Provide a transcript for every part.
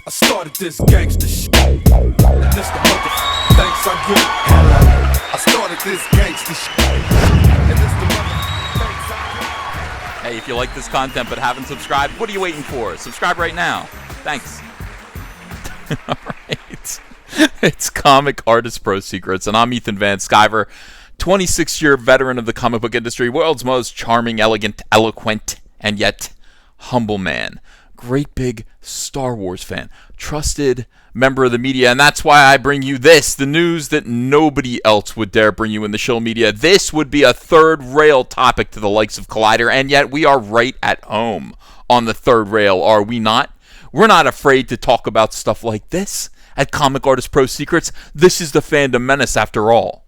I started this gangster shit. And this the mother thanks I get. Hello. I started this gangster shit. And this the mother thanks I get. Hey, if you like this content but haven't subscribed, what are you waiting for? Subscribe right now. Thanks. All right. It's Comic Artist Pro Secrets, and I'm Ethan Van Sciver, 26-year veteran of the comic book industry, world's most charming, elegant, eloquent, and yet humble man. Great big Star Wars fan, trusted member of the media, and that's why I bring you this, the news that nobody else would dare bring you in the show media. This would be a third rail topic to the likes of Collider, and yet we are right at home on the third rail, are we not? We're not afraid to talk about stuff like this at Comic Artist Pro Secrets. This is the fandom menace after all.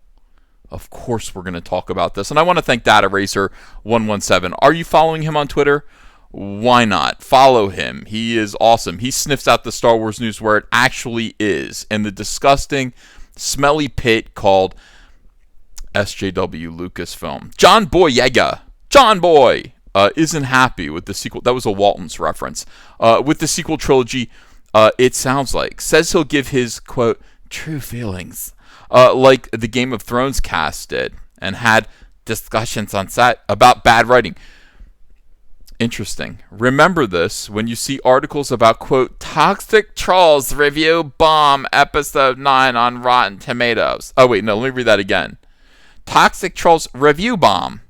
Of course we're going to talk about this, and I want to thank Data Racer 117. Are you following him on Twitter? Why not? Follow him. He is awesome. He sniffs out the Star Wars news where it actually is, in the disgusting, smelly pit called SJW Lucasfilm. John Boyega, John Boy, isn't happy with the sequel. That was a Walton's reference. With the sequel trilogy, it sounds like. Says he'll give his, quote, true feelings, like the Game of Thrones cast did, and had discussions on set about bad writing. Interesting. Remember this when you see articles about, quote, Toxic Trolls review Bomb Episode 9 on Rotten Tomatoes. Oh, wait, no, let me read that again. Toxic Trolls review Bomb,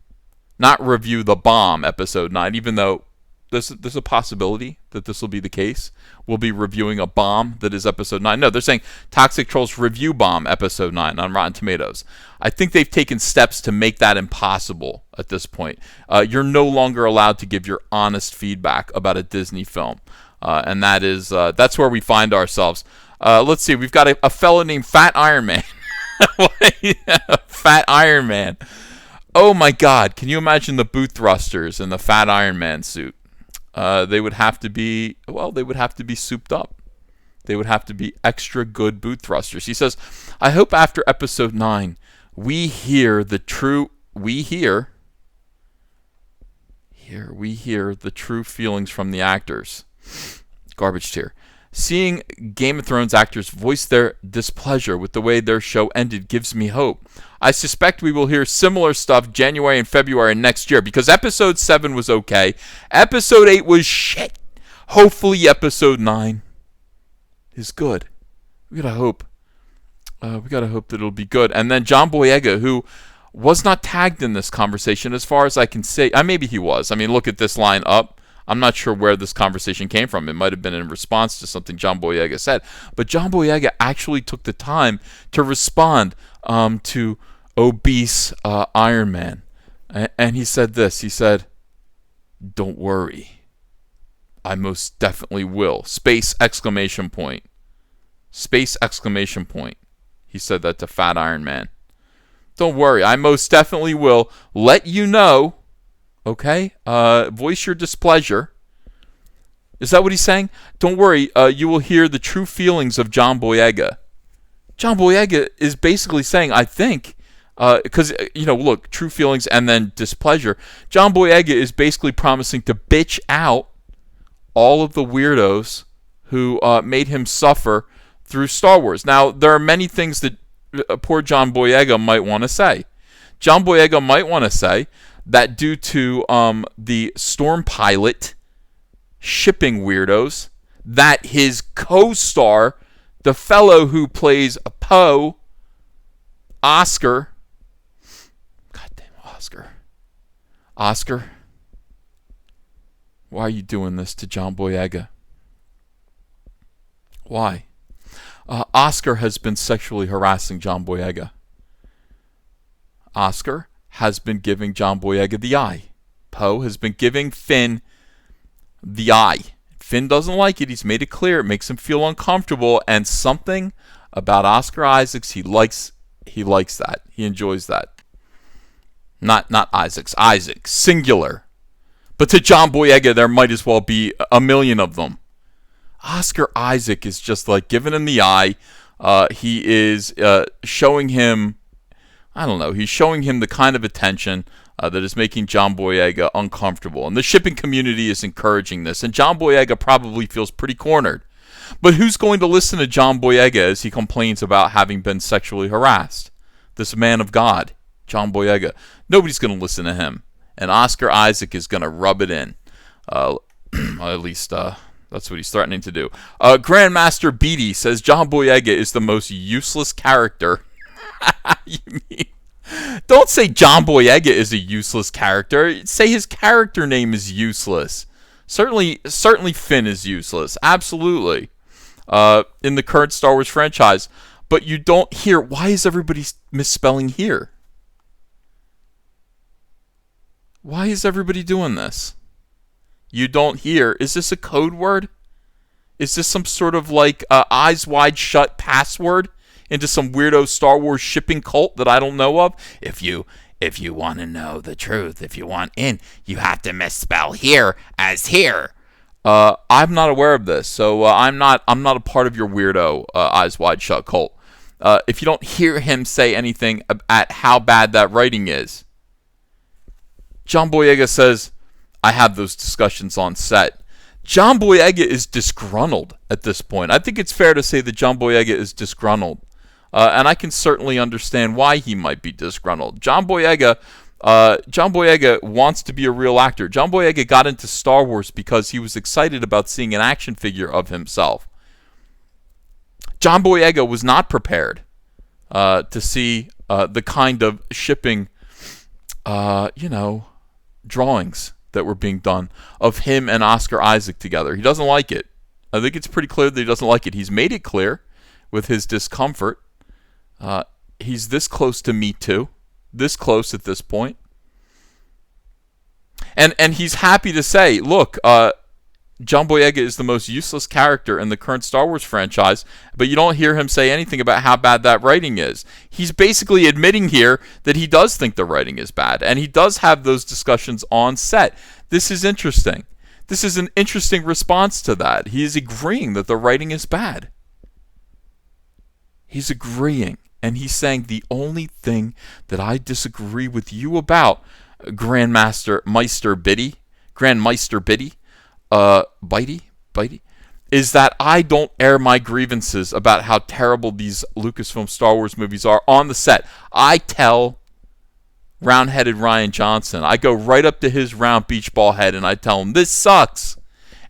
not review the Bomb Episode 9, even though there's a possibility that this will be the case. We'll be reviewing a bomb that is Episode 9. No, they're saying Toxic Trolls review Bomb Episode 9 on Rotten Tomatoes. I think they've taken steps to make that impossible at this point. You're no longer allowed to give your honest feedback about a Disney film. And that's where we find ourselves. Let's see, we've got a fellow named Fat Iron Man. Fat Iron Man. Oh my God, can you imagine the boot thrusters in the Fat Iron Man suit? They would have to be souped up. They would have to be extra good boot thrusters. He says, I hope after Episode 9, we hear the true feelings from the actors. Garbage tier. Seeing Game of Thrones actors voice their displeasure with the way their show ended gives me hope. I suspect we will hear similar stuff January and February next year, because Episode 7 was okay. Episode 8 was shit. Hopefully Episode 9 is good. We gotta hope. That it'll be good. And then John Boyega, who was not tagged in this conversation as far as I can say. Maybe he was. I mean, look at this line up. I'm not sure where this conversation came from. It might have been in response to something John Boyega said. But John Boyega actually took the time to respond to obese Iron Man. And he said this. He said, don't worry. I most definitely will. Space exclamation point. Space exclamation point. He said that to Fat Iron Man. Don't worry. I most definitely will let you know. Okay? Voice your displeasure. Is that what he's saying? Don't worry. You will hear the true feelings of John Boyega. John Boyega is basically saying, I think, because, look, true feelings and then displeasure. John Boyega is basically promising to bitch out all of the weirdos who made him suffer through Star Wars. Now, there are many things that poor John Boyega might want to say. John Boyega might want to say that due to the Storm Pilot shipping weirdos, that his co-star, the fellow who plays Poe, Oscar, why are you doing this to John Boyega? Why? Oscar has been sexually harassing John Boyega. Oscar has been giving John Boyega the eye. Poe has been giving Finn the eye. Finn doesn't like it. He's made it clear. It makes him feel uncomfortable. And something about Oscar Isaacs, he likes that. He enjoys that. Not Isaacs. Isaac. Singular. But to John Boyega, there might as well be a million of them. Oscar Isaac is just like giving him the eye. He is showing him, I don't know, he's showing him the kind of attention that is making John Boyega uncomfortable. And the shipping community is encouraging this. And John Boyega probably feels pretty cornered. But who's going to listen to John Boyega as he complains about having been sexually harassed? This man of God, John Boyega. Nobody's going to listen to him. And Oscar Isaac is going to rub it in. At least that's what he's threatening to do. Grandmaster Beatty says John Boyega is the most useless character. You mean? Don't say John Boyega is a useless character. Say his character name is useless. Certainly Finn is useless. Absolutely. In the current Star Wars franchise. But you don't hear, why is everybody misspelling here? Why is everybody doing this? You don't hear, is this a code word? Is this some sort of like eyes wide shut password into some weirdo Star Wars shipping cult that I don't know of? If you want to know the truth, if you want in, you have to misspell here as here. I'm not aware of this, so I'm not a part of your weirdo eyes wide shut cult. If you don't hear him say anything at how bad that writing is, John Boyega says, I have those discussions on set. John Boyega is disgruntled at this point. I think it's fair to say that John Boyega is disgruntled. And I can certainly understand why he might be disgruntled. John Boyega wants to be a real actor. John Boyega got into Star Wars because he was excited about seeing an action figure of himself. John Boyega was not prepared to see the kind of shipping, drawings that were being done of him and Oscar Isaac together. He doesn't like it. I think it's pretty clear that he doesn't like it. He's made it clear with his discomfort. He's this close to Me Too. This close at this point. And he's happy to say, look, John Boyega is the most useless character in the current Star Wars franchise, but you don't hear him say anything about how bad that writing is. He's basically admitting here that he does think the writing is bad, and he does have those discussions on set. This is interesting. This is an interesting response to that. He is agreeing that the writing is bad. He's agreeing, and he's saying the only thing that I disagree with you about, Grandmeister Biddy, Bitey, is that I don't air my grievances about how terrible these Lucasfilm Star Wars movies are on the set. I tell round-headed Rian Johnson, I go right up to his round beach ball head and I tell him, this sucks.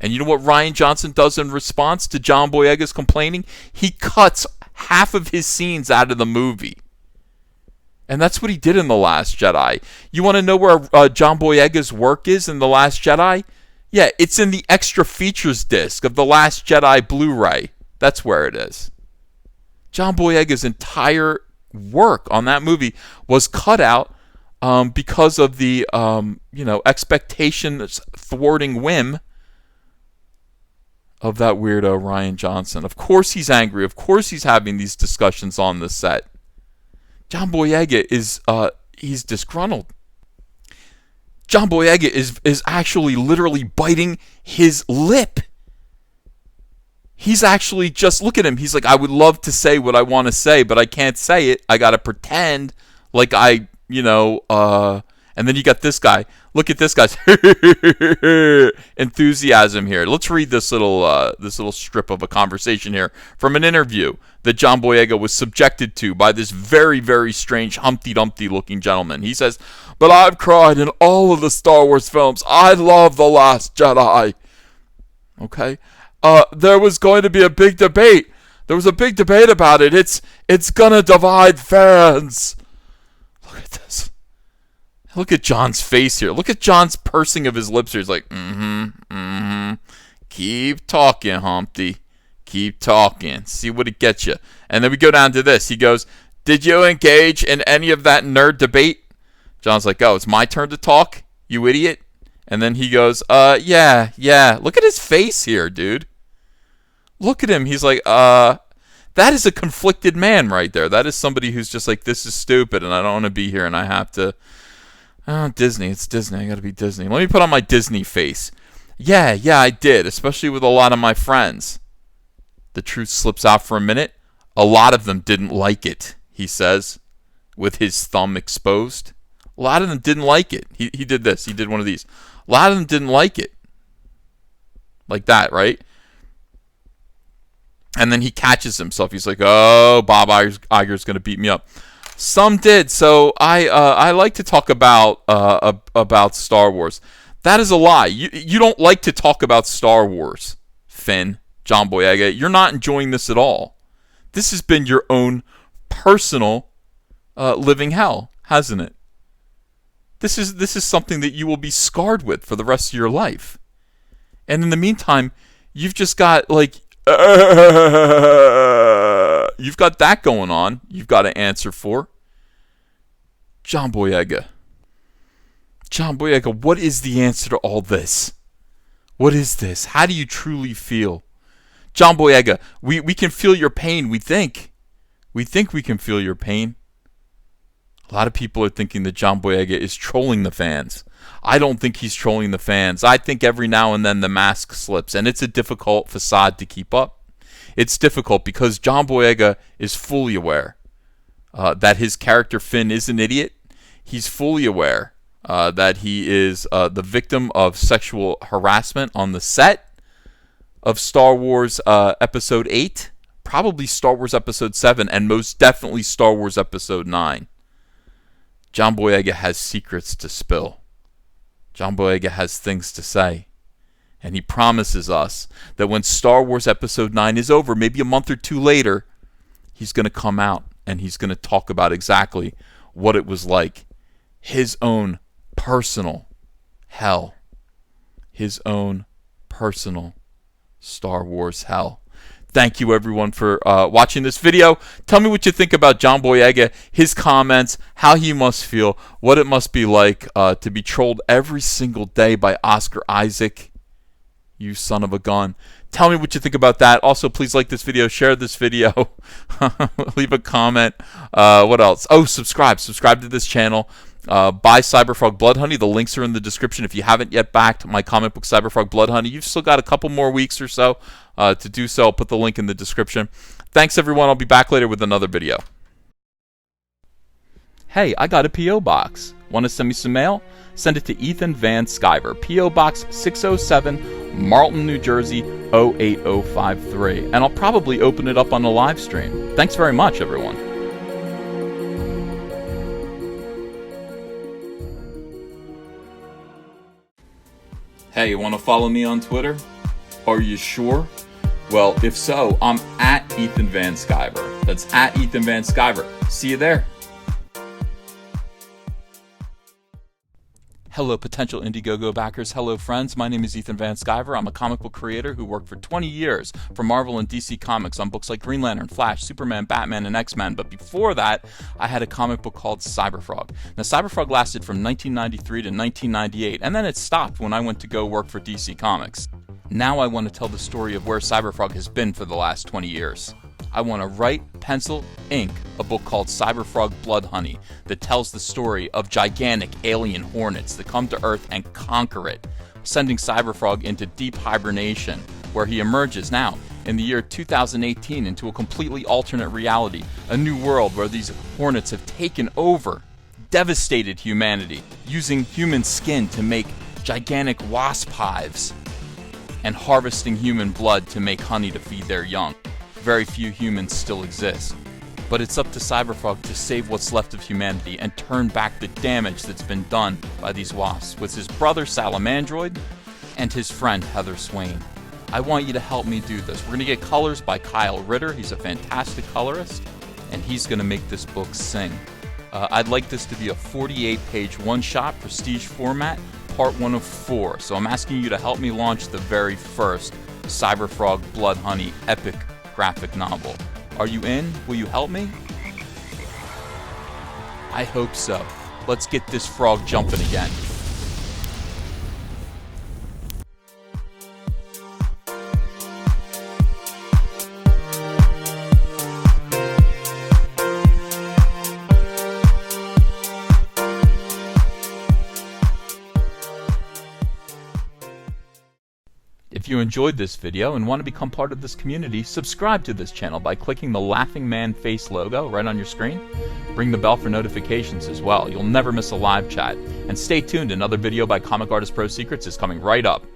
And you know what Rian Johnson does in response to John Boyega's complaining? He cuts half of his scenes out of the movie. And that's what he did in The Last Jedi. You want to know where John Boyega's work is in The Last Jedi? Yeah, it's in the extra features disc of The Last Jedi Blu-ray. That's where it is. John Boyega's entire work on that movie was cut out because of the expectations thwarting whim of that weirdo Rian Johnson. Of course he's angry. Of course he's having these discussions on the set. John Boyega is he's disgruntled. John Boyega is actually literally biting his lip. He's actually just, look at him. He's like, I would love to say what I want to say, but I can't say it. I got to pretend like and then you got this guy. Look at this guy's enthusiasm here. Let's read this little strip of a conversation here from an interview that John Boyega was subjected to by this very, very strange Humpty Dumpty looking gentleman. He says, but I've cried in all of the Star Wars films. I love The Last Jedi. Okay? There was going to be a big debate. There was a big debate about it. It's gonna divide fans. Look at this. Look at John's face here. Look at John's pursing of his lips here. He's like, keep talking, Humpty. Keep talking. See what it gets you. And then we go down to this. He goes, did you engage in any of that nerd debate? John's like, oh, it's my turn to talk, you idiot. And then he goes, yeah. Look at his face here, dude. Look at him. He's like, that is a conflicted man right there. That is somebody who's just like, this is stupid and I don't want to be here and I have to. Oh, Disney. It's Disney. I got to be Disney. Let me put on my Disney face. Yeah, I did, especially with a lot of my friends. The truth slips out for a minute. A lot of them didn't like it, he says, with his thumb exposed. A lot of them didn't like it. He did this. He did one of these. A lot of them didn't like it. Like that, right? And then he catches himself. He's like, oh, Bob Iger's going to beat me up. Some did. So I like to talk about Star Wars. That is a lie. You don't like to talk about Star Wars, Finn, John Boyega. You're not enjoying this at all. This has been your own personal living hell, hasn't it? This is something that you will be scarred with for the rest of your life. And in the meantime, you've just got like you've got that going on. You've got to answer for. John Boyega. John Boyega, what is the answer to all this? What is this? How do you truly feel? John Boyega, we can feel your pain, we think. We think we can feel your pain. A lot of people are thinking that John Boyega is trolling the fans. I don't think he's trolling the fans. I think every now and then the mask slips, and it's a difficult facade to keep up. It's difficult because John Boyega is fully aware that his character Finn is an idiot. He's fully aware that he is the victim of sexual harassment on the set of Star Wars Episode 8, probably Star Wars Episode 7, and most definitely Star Wars Episode 9. John Boyega has secrets to spill. John Boyega has things to say. And he promises us that when Star Wars Episode 9 is over, maybe a month or two later, he's going to come out and he's going to talk about exactly what it was like. His own personal hell. His own personal Star Wars hell. Thank you, everyone, for watching this video. Tell me what you think about John Boyega, his comments, how he must feel, what it must be like to be trolled every single day by Oscar Isaac. You son of a gun. Tell me what you think about that. Also, please like this video, share this video, leave a comment. What else? Oh, subscribe. Subscribe to this channel. Buy Cyberfrog Blood Honey. The links are in the description. If you haven't yet backed my comic book Cyberfrog Blood Honey, you've still got a couple more weeks or so to do so. I'll put the link in the description. Thanks, everyone. I'll be back later with another video. Hey, I got a P.O. box. Want to send me some mail? Send it to Ethan Van Sciver, P.O. Box 607, Marlton, New Jersey, 08053. And I'll probably open it up on a live stream. Thanks very much, everyone. Hey, you want to follow me on Twitter? Are you sure? Well, if so, I'm at Ethan Van Sciver. That's at Ethan Van Sciver. See you there. Hello, potential Indiegogo backers. Hello, friends. My name is Ethan Van Sciver. I'm a comic book creator who worked for 20 years for Marvel and DC Comics on books like Green Lantern, Flash, Superman, Batman, and X-Men. But before that, I had a comic book called Cyberfrog. Now, Cyberfrog lasted from 1993 to 1998, and then it stopped when I went to go work for DC Comics. Now I want to tell the story of where Cyberfrog has been for the last 20 years. I want to write, pencil, ink a book called Cyberfrog Blood Honey that tells the story of gigantic alien hornets that come to Earth and conquer it, sending Cyberfrog into deep hibernation, where he emerges now in the year 2018 into a completely alternate reality, a new world where these hornets have taken over, devastated humanity, using human skin to make gigantic wasp hives, and harvesting human blood to make honey to feed their young. Very few humans still exist. But it's up to Cyberfrog to save what's left of humanity and turn back the damage that's been done by these wasps with his brother Salamandroid and his friend Heather Swain. I want you to help me do this. We're going to get colors by Kyle Ritter. He's a fantastic colorist, and he's going to make this book sing. I'd like this to be a 48-page one-shot prestige format, part 1 of 4. So I'm asking you to help me launch the very first Cyberfrog Blood Honey epic graphic novel. Are you in? Will you help me? I hope so. Let's get this frog jumping again. If you enjoyed this video and want to become part of this community, subscribe to this channel by clicking the Laughing Man face logo right on your screen. Ring the bell for notifications as well. You'll never miss a live chat. And stay tuned, another video by Comic Artist Pro Secrets is coming right up.